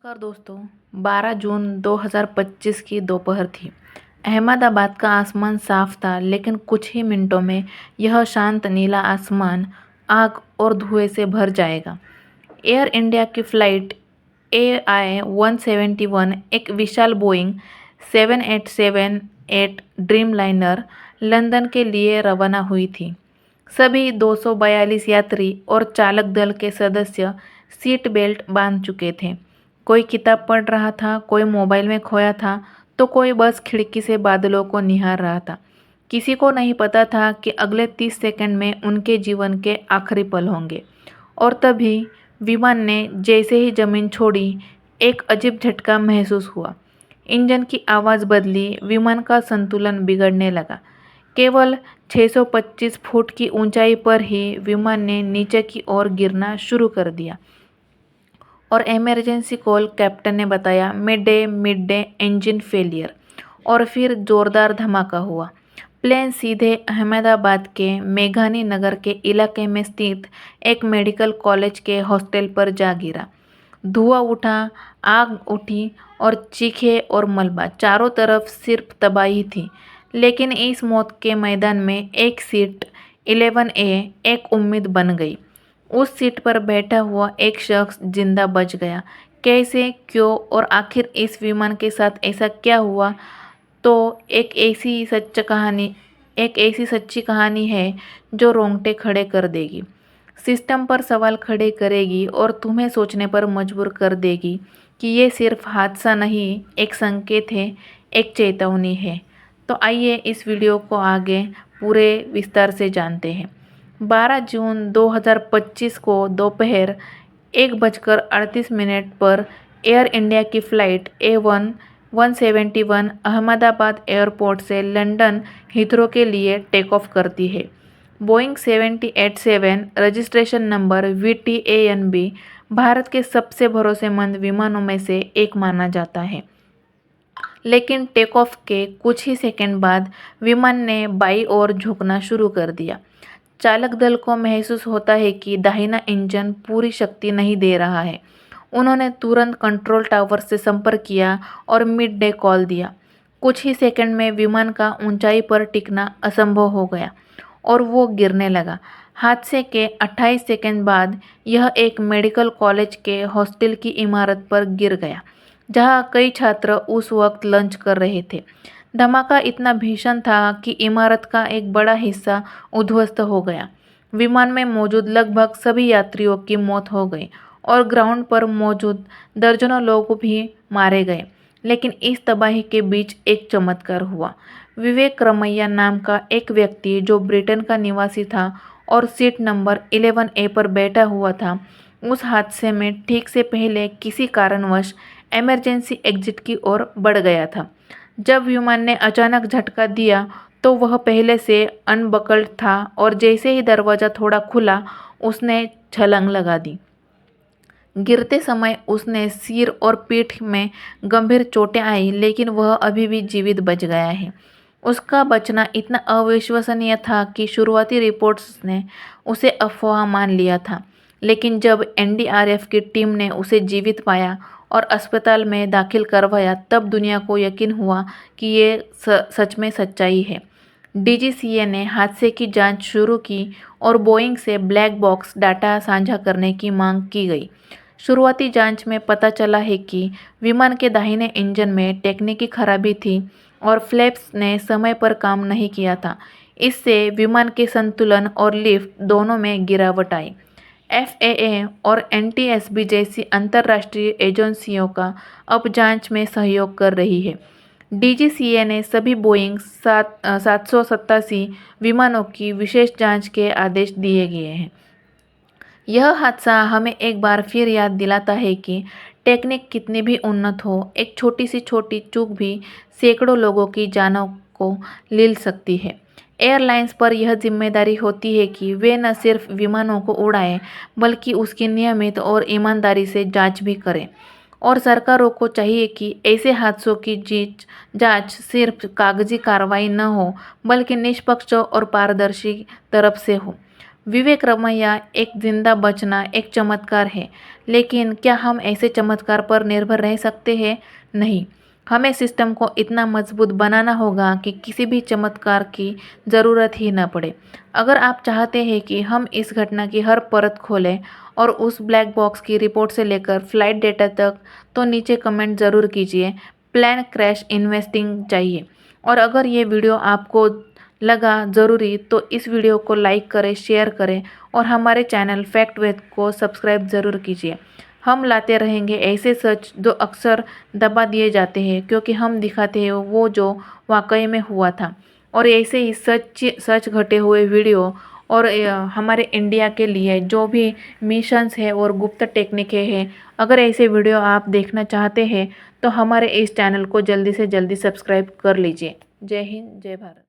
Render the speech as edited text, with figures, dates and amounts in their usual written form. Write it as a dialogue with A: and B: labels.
A: नमस्कार दोस्तों। 12 जून 2025 की दोपहर थी। अहमदाबाद का आसमान साफ था, लेकिन कुछ ही मिनटों में यह शांत नीला आसमान आग और धुएं से भर जाएगा। एयर इंडिया की फ़्लाइट AI-171, एक विशाल बोइंग 787-8 ड्रीमलाइनर, लंदन के लिए रवाना हुई थी। सभी 242 यात्री और चालक दल के सदस्य सीट बेल्ट बांध चुके थे। कोई किताब पढ़ रहा था, कोई मोबाइल में खोया था, तो कोई बस खिड़की से बादलों को निहार रहा था। किसी को नहीं पता था कि अगले 30 सेकंड में उनके जीवन के आखिरी पल होंगे। और तभी विमान ने जैसे ही ज़मीन छोड़ी, एक अजीब झटका महसूस हुआ। इंजन की आवाज़ बदली, विमान का संतुलन बिगड़ने लगा। केवल 625 फुट की ऊंचाई पर ही विमान ने नीचे की ओर गिरना शुरू कर दिया और इमरजेंसी कॉल कैप्टन ने बताया, मिड डे इंजन फेलियर। और फिर जोरदार धमाका हुआ। प्लेन सीधे अहमदाबाद के मेघानी नगर के इलाके में स्थित एक मेडिकल कॉलेज के हॉस्टल पर जा गिरा। धुआं उठा, आग उठी और चीखें और मलबा, चारों तरफ सिर्फ तबाही थी। लेकिन इस मौत के मैदान में एक सीट 11A एक उम्मीद बन गई। उस सीट पर बैठा हुआ एक शख्स जिंदा बच गया। कैसे, क्यों और आखिर इस विमान के साथ ऐसा क्या हुआ? तो एक ऐसी सच्ची कहानी है जो रोंगटे खड़े कर देगी, सिस्टम पर सवाल खड़े करेगी और तुम्हें सोचने पर मजबूर कर देगी कि ये सिर्फ हादसा नहीं, एक संकेत है, एक चेतावनी है। तो आइए इस वीडियो को आगे पूरे विस्तार से जानते हैं। 12 जून 2025 को दोपहर 1:38 पर एयर इंडिया की फ़्लाइट A171 अहमदाबाद एयरपोर्ट से लंदन हीथ्रो के लिए टेक ऑफ करती है। Boeing 787 registration number VTANB Bharat के सबसे भरोसेमंद विमानों में से एक माना जाता है। लेकिन टेक ऑफ के कुछ ही सेकंड बाद विमान ने बाईं ओर झुकना शुरू कर दिया। चालक दल को महसूस होता है कि दाहिना इंजन पूरी शक्ति नहीं दे रहा है। उन्होंने तुरंत कंट्रोल टावर से संपर्क किया और मिड डे कॉल दिया। कुछ ही सेकंड में विमान का ऊंचाई पर टिकना असंभव हो गया और वो गिरने लगा। हादसे के 28 सेकंड बाद यह एक मेडिकल कॉलेज के हॉस्टल की इमारत पर गिर गया, जहां कई छात्र उस वक्त लंच कर रहे थे। धमाका इतना भीषण था कि इमारत का एक बड़ा हिस्सा उद्ध्वस्त हो गया। विमान में मौजूद लगभग सभी यात्रियों की मौत हो गई और ग्राउंड पर मौजूद दर्जनों लोग भी मारे गए। लेकिन इस तबाही के बीच एक चमत्कार हुआ। विवेक रमैया नाम का एक व्यक्ति, जो ब्रिटेन का निवासी था और सीट नंबर 11A पर बैठा हुआ था, उस हादसे में ठीक से पहले किसी कारणवश इमरजेंसी एग्जिट की ओर बढ़ गया था। जब विमान ने अचानक झटका दिया तो वह पहले से अनबकल्ड था और जैसे ही दरवाज़ा थोड़ा खुला, उसने छलांग लगा दी। गिरते समय उसने सिर और पीठ में गंभीर चोटें आई, लेकिन वह अभी भी जीवित बच गया है। उसका बचना इतना अविश्वसनीय था कि शुरुआती रिपोर्ट्स ने उसे अफवाह मान लिया था। लेकिन जब NDRF की टीम ने उसे जीवित पाया और अस्पताल में दाखिल करवाया, तब दुनिया को यकीन हुआ कि ये सच में सच्चाई है। DGCA ने हादसे की जांच शुरू की और बोइंग से ब्लैक बॉक्स डाटा साझा करने की मांग की गई। शुरुआती जांच में पता चला है कि विमान के दाहिने इंजन में तकनीकी खराबी थी और फ्लैप्स ने समय पर काम नहीं किया था। इससे विमान के संतुलन और लिफ्ट दोनों में गिरावट आई। FAA और NTSB जैसी अंतर्राष्ट्रीय एजेंसियों का अब जांच में सहयोग कर रही है। DGCA ने सभी बोइंग 787 विमानों की विशेष जांच के आदेश दिए गए हैं। यह हादसा हमें एक बार फिर याद दिलाता है कि टेक्निक कितनी भी उन्नत हो, एक छोटी चूक भी सैकड़ों लोगों की जानों को ले सकती है। एयरलाइंस पर यह जिम्मेदारी होती है कि वे न सिर्फ विमानों को उड़ाएं, बल्कि उसकी नियमित और ईमानदारी से जांच भी करें। और सरकारों को चाहिए कि ऐसे हादसों की जांच सिर्फ कागजी कार्रवाई न हो, बल्कि निष्पक्ष और पारदर्शी तरफ से हो। विवेक रमैया, एक जिंदा बचना एक चमत्कार है, लेकिन क्या हम ऐसे चमत्कार पर निर्भर रह सकते हैं? नहीं, हमें सिस्टम को इतना मजबूत बनाना होगा कि किसी भी चमत्कार की ज़रूरत ही न पड़े। अगर आप चाहते हैं कि हम इस घटना की हर परत खोलें और उस ब्लैक बॉक्स की रिपोर्ट से लेकर फ्लाइट डेटा तक, तो नीचे कमेंट ज़रूर कीजिए, प्लान क्रैश इन्वेस्टिंग चाहिए। और अगर ये वीडियो आपको लगा ज़रूरी तो इस वीडियो को लाइक करें, शेयर करें और हमारे चैनल फैक्ट विद को सब्सक्राइब ज़रूर कीजिए। हम लाते रहेंगे ऐसे सच जो अक्सर दबा दिए जाते हैं, क्योंकि हम दिखाते हैं वो जो वाकई में हुआ था। और ऐसे ही सच घटे हुए वीडियो और हमारे इंडिया के लिए जो भी मिशंस है और गुप्त टेक्निकें हैं, अगर ऐसे वीडियो आप देखना चाहते हैं तो हमारे इस चैनल को जल्दी से जल्दी सब्सक्राइब कर लीजिए। जय हिंद, जय भारत।